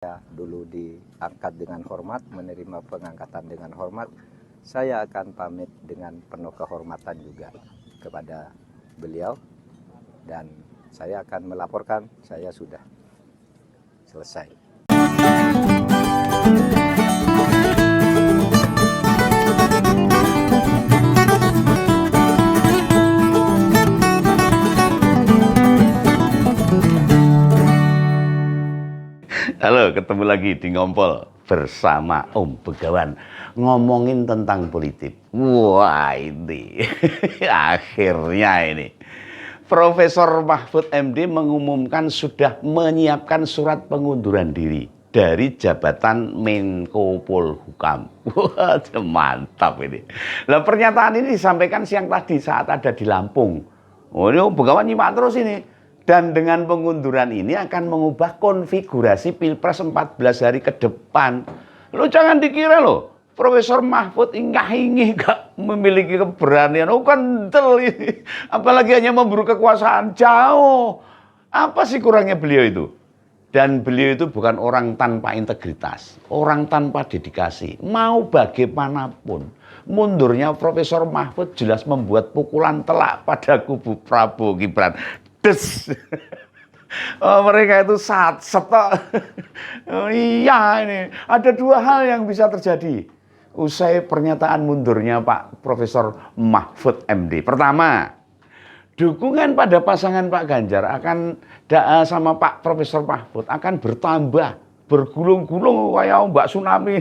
Saya dulu diangkat dengan hormat, menerima pengangkatan dengan hormat, saya akan pamit dengan penuh kehormatan juga kepada beliau, dan saya akan melaporkan saya sudah selesai. Halo, ketemu lagi di Ngompol bersama Om Begawan, ngomongin tentang politik. Wah, ini akhirnya ini Profesor Mahfud MD mengumumkan sudah menyiapkan surat pengunduran diri dari jabatan Menko Polhukam. Wah, mantap ini. Nah, pernyataan ini disampaikan siang tadi saat ada di Lampung. Oh, ini Om Begawan nyimak terus ini. Dan dengan pengunduran ini akan mengubah konfigurasi Pilpres 14 hari ke depan. Lo jangan dikira lo, Profesor Mahfud ingah-ingih gak memiliki keberanian. Oh, kental ini. Apalagi hanya memburu kekuasaan jauh. Apa sih kurangnya beliau itu? Dan beliau itu bukan orang tanpa integritas, orang tanpa dedikasi. Mau bagaimanapun, mundurnya Profesor Mahfud jelas membuat pukulan telak pada kubu Prabowo Gibran. Des. Oh, mereka itu setok. Oh, iya, ini ada dua hal yang bisa terjadi usai pernyataan mundurnya Pak Profesor Mahfud MD. Pertama, dukungan pada pasangan Pak Ganjar akan sama Pak Profesor Mahfud akan bertambah, bergulung-gulung kayak Mbak Tsunami.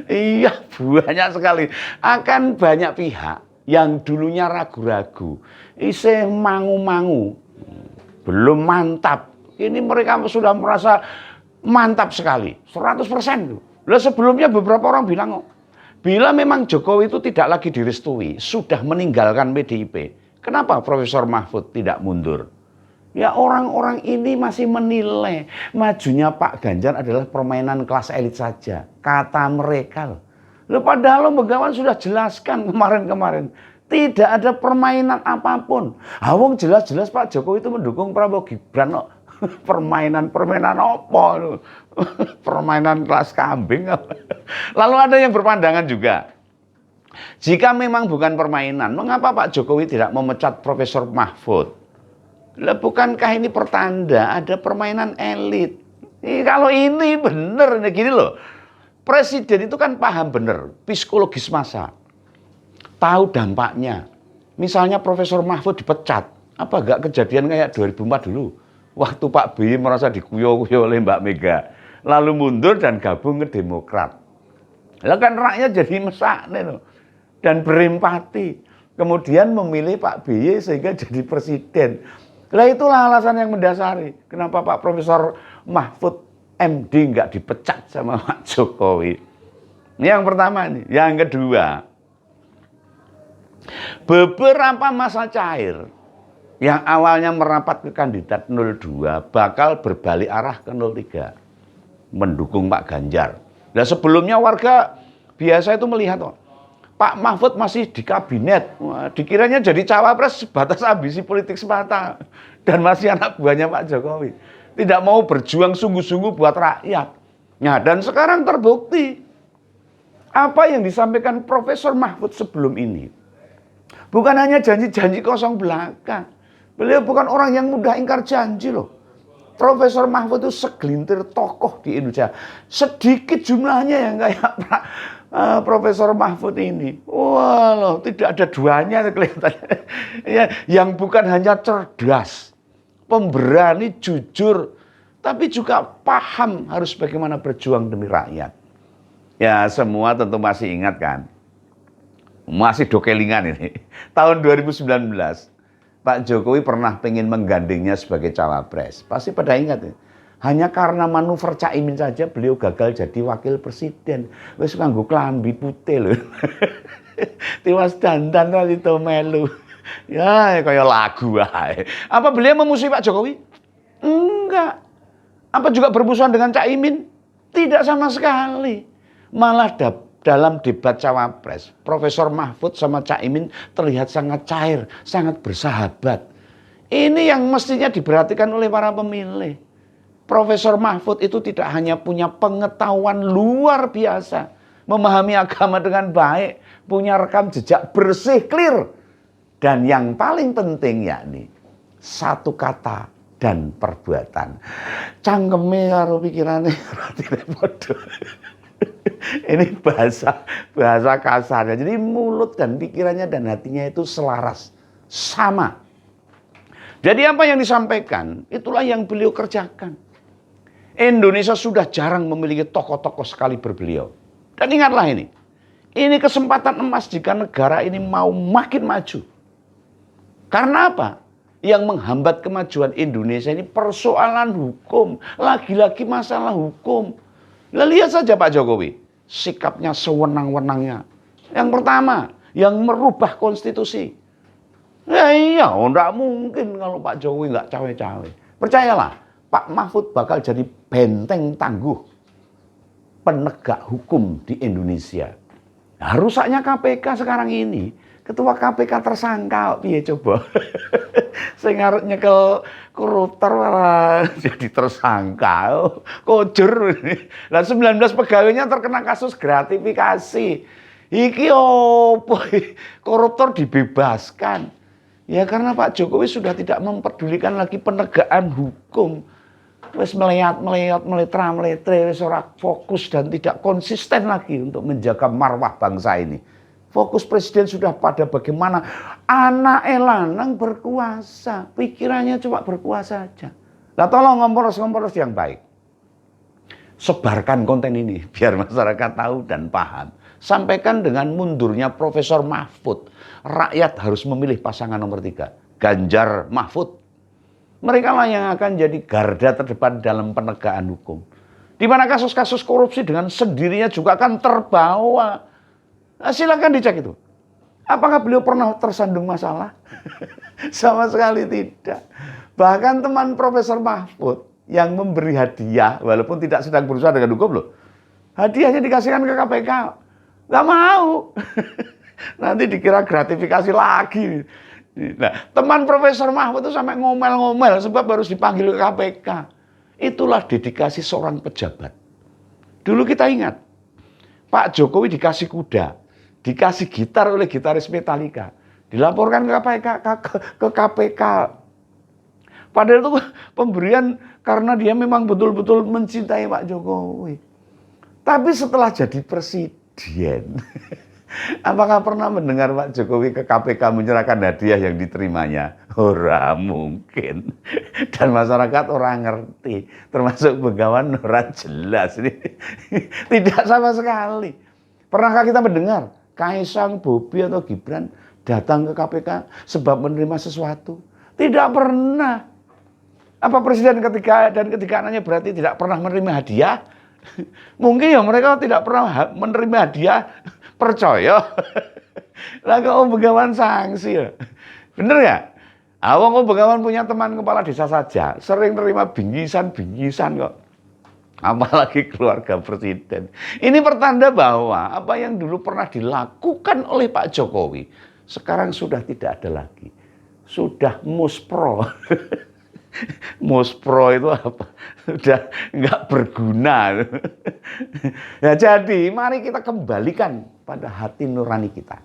Iya, banyak sekali. Akan banyak pihak yang dulunya ragu-ragu, isih mangu-mangu, belum mantap. Ini mereka sudah merasa mantap sekali, 100%. Lah sebelumnya beberapa orang bilang, bila memang Jokowi itu tidak lagi direstui, sudah meninggalkan PDIP, kenapa Profesor Mahfud tidak mundur? Ya, orang-orang ini masih menilai majunya Pak Ganjar adalah permainan kelas elit saja, kata mereka. Loh, padahal Begawan sudah jelaskan kemarin-kemarin. Tidak ada permainan apapun. Wong jelas-jelas Pak Jokowi itu mendukung Prabowo Gibran. No. Permainan apa? Permainan kelas kambing. Lalu ada yang berpandangan juga. Jika memang bukan permainan, mengapa Pak Jokowi tidak memecat Profesor Mahfud? Lah, bukankah ini pertanda ada permainan elit? Kalau ini benar, gini loh. Presiden itu kan paham benar psikologis massa, tahu dampaknya. Misalnya Profesor Mahfud dipecat, apa gak kejadian kayak 2004 dulu, waktu Pak BY merasa dikuyo-kuyo oleh Mbak Mega, lalu mundur dan gabung ke Demokrat. Lah kan rakyat jadi mesak nih, dan berempati, kemudian memilih Pak BY sehingga jadi presiden. Lah itulah alasan yang mendasari kenapa Pak Profesor Mahfud MD nggak dipecat sama Pak Jokowi. Ini yang pertama nih. Yang kedua, beberapa masa cair yang awalnya merapat ke kandidat 02 bakal berbalik arah ke 03, mendukung Pak Ganjar. Nah, sebelumnya warga biasa itu melihat, Pak Mahfud masih di kabinet, dikiranya jadi cawapres sebatas ambisi politik semata, dan masih anak buahnya Pak Jokowi. Tidak mau berjuang sungguh-sungguh buat rakyat. Nah, dan sekarang terbukti apa yang disampaikan Profesor Mahfud sebelum ini. Bukan hanya janji-janji kosong belaka. Beliau bukan orang yang mudah ingkar janji loh. Profesor Mahfud itu segelintir tokoh di Indonesia. Sedikit jumlahnya yang kayak Profesor Mahfud ini. Wah loh, tidak ada duanya kelihatannya. Ya, yang bukan hanya cerdas, pemberani, jujur, tapi juga paham harus bagaimana berjuang demi rakyat. Ya, semua tentu masih ingat kan, masih dokelingan ini. Tahun 2019, Pak Jokowi pernah pengen menggandengnya sebagai cawapres. Pasti pada ingat ya. Hanya karena manuver Caimin saja beliau gagal jadi wakil presiden. Wis nganggo klambi putih lho. Tiwas dandan itu melu. Ya, kayak lagu wae. Apa beliau memusuhi Pak Jokowi? Enggak. Apa juga bermusuhan dengan Caimin? Tidak sama sekali. Malah dalam debat cawapres, Profesor Mahfud sama Caimin terlihat sangat cair, sangat bersahabat. Ini yang mestinya diperhatikan oleh para pemilih. Profesor Mahfud itu tidak hanya punya pengetahuan luar biasa, memahami agama dengan baik, punya rekam jejak bersih, clear. Dan yang paling penting yakni satu kata dan perbuatan. Cangkeme karo pikirane tidak bodoh. Ini bahasa kasarnya. Jadi mulut dan pikirannya dan hatinya itu selaras, sama. Jadi apa yang disampaikan, itulah yang beliau kerjakan. Indonesia sudah jarang memiliki tokoh-tokoh sekaliber beliau. Dan ingatlah ini kesempatan emas jika negara ini mau makin maju. Karena apa? Yang menghambat kemajuan Indonesia ini persoalan hukum. Lagi-lagi masalah hukum. Nah, lihat saja Pak Jokowi. Sikapnya sewenang-wenangnya. Yang pertama, yang merubah konstitusi. Ya iya, enggak mungkin kalau Pak Jokowi enggak cawe-cawe. Percayalah, Pak Mahfud bakal jadi benteng tangguh penegak hukum di Indonesia. Nah, rusaknya KPK sekarang ini, ketua KPK tersangka, piye coba? Sing arep nyekel koruptor malah jadi tersangka. Kojur. Lah 19 pegawainya terkena kasus gratifikasi. Iki opo? Koruptor dibebaskan. Ya karena Pak Jokowi sudah tidak mempedulikan lagi penegakan hukum. Wis meleot, meletre, wis ora fokus dan tidak konsisten lagi untuk menjaga marwah bangsa ini. Fokus presiden sudah pada bagaimana anak lanang berkuasa. Pikirannya cuma berkuasa saja. Nah tolong ngomporos yang baik. Sebarkan konten ini biar masyarakat tahu dan paham. Sampaikan dengan mundurnya Profesor Mahfud. Rakyat harus memilih pasangan nomor 3. Ganjar Mahfud. Mereka lah yang akan jadi garda terdepan dalam penegakan hukum. Di mana kasus-kasus korupsi dengan sendirinya juga akan terbawa. Nah, silakan dicek itu. Apakah beliau pernah tersandung masalah? Sama sekali tidak. Bahkan teman Profesor Mahfud yang memberi hadiah, walaupun tidak sedang berusaha dengan hukum loh. Hadiahnya dikasihkan ke KPK. Gak mau. Nanti dikira gratifikasi lagi. Nah, teman Profesor Mahfud itu sampai ngomel-ngomel sebab harus dipanggil ke KPK. Itulah dedikasi seorang pejabat. Dulu kita ingat, Pak Jokowi dikasih kuda, dikasih gitar oleh gitaris Metallica, dilaporkan ke KPK. Padahal itu pemberian karena dia memang betul-betul mencintai Pak Jokowi. Tapi setelah jadi presiden, apakah pernah mendengar Pak Jokowi ke KPK menyerahkan hadiah yang diterimanya? Ora mungkin. Dan masyarakat orang ngerti. Termasuk Begawan orang jelas. Tidak sama sekali. Pernahkah kita mendengar Kaisang, Bobi atau Gibran datang ke KPK sebab menerima sesuatu? Tidak pernah. Apa presiden ketiga anaknya berarti tidak pernah menerima hadiah? Mungkin ya mereka tidak pernah menerima hadiah. Percaya. Lah kok Begawan sanksi ya. Bener ya? Awang Begawan punya teman kepala desa saja sering terima bingkisan kok. Apalagi keluarga presiden. Ini pertanda bahwa apa yang dulu pernah dilakukan oleh Pak Jokowi sekarang sudah tidak ada lagi. Sudah muspro. Muspro itu apa? Sudah nggak berguna. Ya jadi mari kita kembalikan pada hati nurani kita.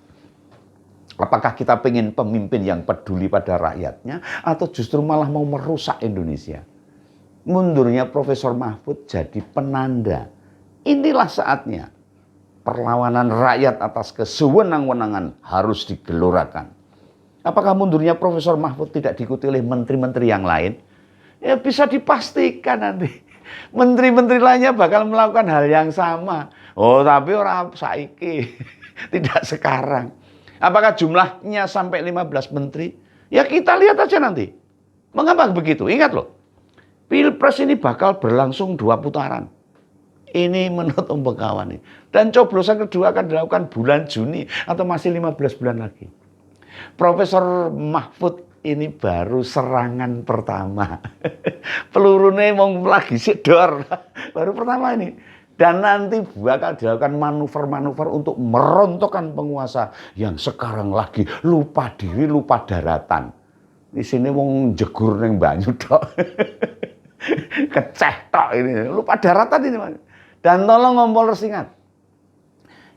Apakah kita pengen pemimpin yang peduli pada rakyatnya atau justru malah mau merusak Indonesia? Mundurnya Profesor Mahfud jadi penanda. Inilah saatnya perlawanan rakyat atas kesewenang-wenangan harus digelorakan. Apakah mundurnya Profesor Mahfud tidak diikuti oleh menteri-menteri yang lain? Ya bisa dipastikan nanti. Menteri-menteri lainnya bakal melakukan hal yang sama. Oh tapi orang saiki. Tidak sekarang. Apakah jumlahnya sampai 15 menteri? Ya kita lihat aja nanti. Mengapa begitu? Ingat loh. Pilpres ini bakal berlangsung 2 putaran. Ini menurut Begawan ini. Dan coblosan kedua akan dilakukan bulan Juni atau masih 15 bulan lagi. Profesor Mahfud ini baru serangan pertama. Pelurune mau lagi sidor. Baru pertama ini. Dan nanti bakal dilakukan manuver-manuver untuk merontokkan penguasa yang sekarang lagi lupa diri, lupa daratan. Di sini mau jegur neng banyu tok. Keceh tok ini, lupa daratan ini. Mas. Dan tolong Ngompolers ingat,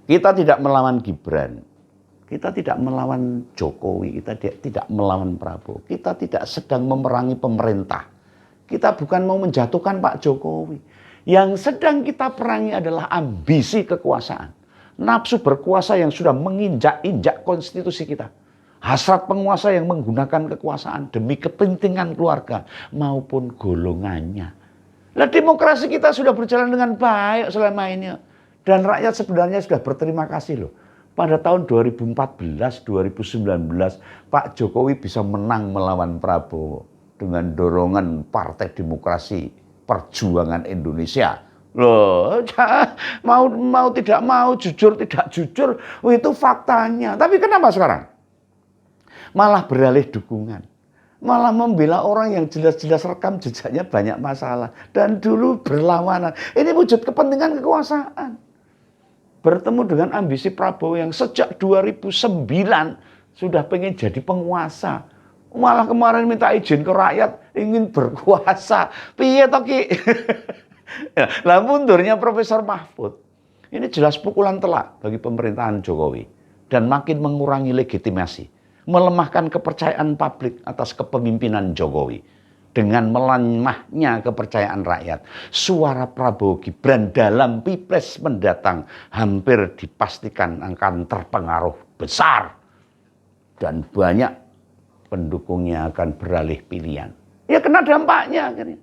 kita tidak melawan Gibran, kita tidak melawan Jokowi, kita tidak melawan Prabowo, kita tidak sedang memerangi pemerintah. Kita bukan mau menjatuhkan Pak Jokowi. Yang sedang kita perangi adalah ambisi kekuasaan. Nafsu berkuasa yang sudah menginjak-injak konstitusi kita. Hasrat penguasa yang menggunakan kekuasaan demi kepentingan keluarga maupun golongannya. Nah, demokrasi kita sudah berjalan dengan baik selama ini. Dan rakyat sebenarnya sudah berterima kasih loh. Pada tahun 2014, 2019, Pak Jokowi bisa menang melawan Prabowo dengan dorongan Partai Demokrasi Perjuangan Indonesia. Loh, mau tidak mau, jujur tidak jujur, itu faktanya. Tapi kenapa sekarang? Malah beralih dukungan. Malah membela orang yang jelas-jelas rekam jejaknya banyak masalah. Dan dulu berlawanan. Ini wujud kepentingan kekuasaan. Bertemu dengan ambisi Prabowo yang sejak 2009 sudah pengen jadi penguasa. Malah kemarin minta izin ke rakyat ingin berkuasa. Piye toh Ki? Lah mundurnya Profesor Mahfud. Ini jelas pukulan telak bagi pemerintahan Jokowi. Dan makin mengurangi legitimasi. Melemahkan kepercayaan publik atas kepemimpinan Jokowi. Dengan melemahnya kepercayaan rakyat, suara Prabowo Gibran dalam Pilpres mendatang hampir dipastikan akan terpengaruh besar. Dan banyak pendukungnya akan beralih pilihan. Ya kena dampaknya akhirnya.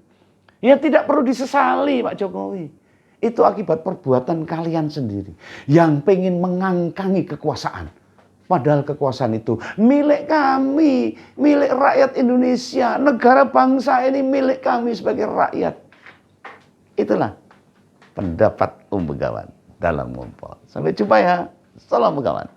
Ya tidak perlu disesali Pak Jokowi. Itu akibat perbuatan kalian sendiri. Yang pengen mengangkangi kekuasaan. Padahal kekuasaan itu milik kami, milik rakyat Indonesia. Negara bangsa ini milik kami sebagai rakyat. Itulah pendapat Begawan dalam Ngompol. Sampai jumpa ya. Salam Begawan.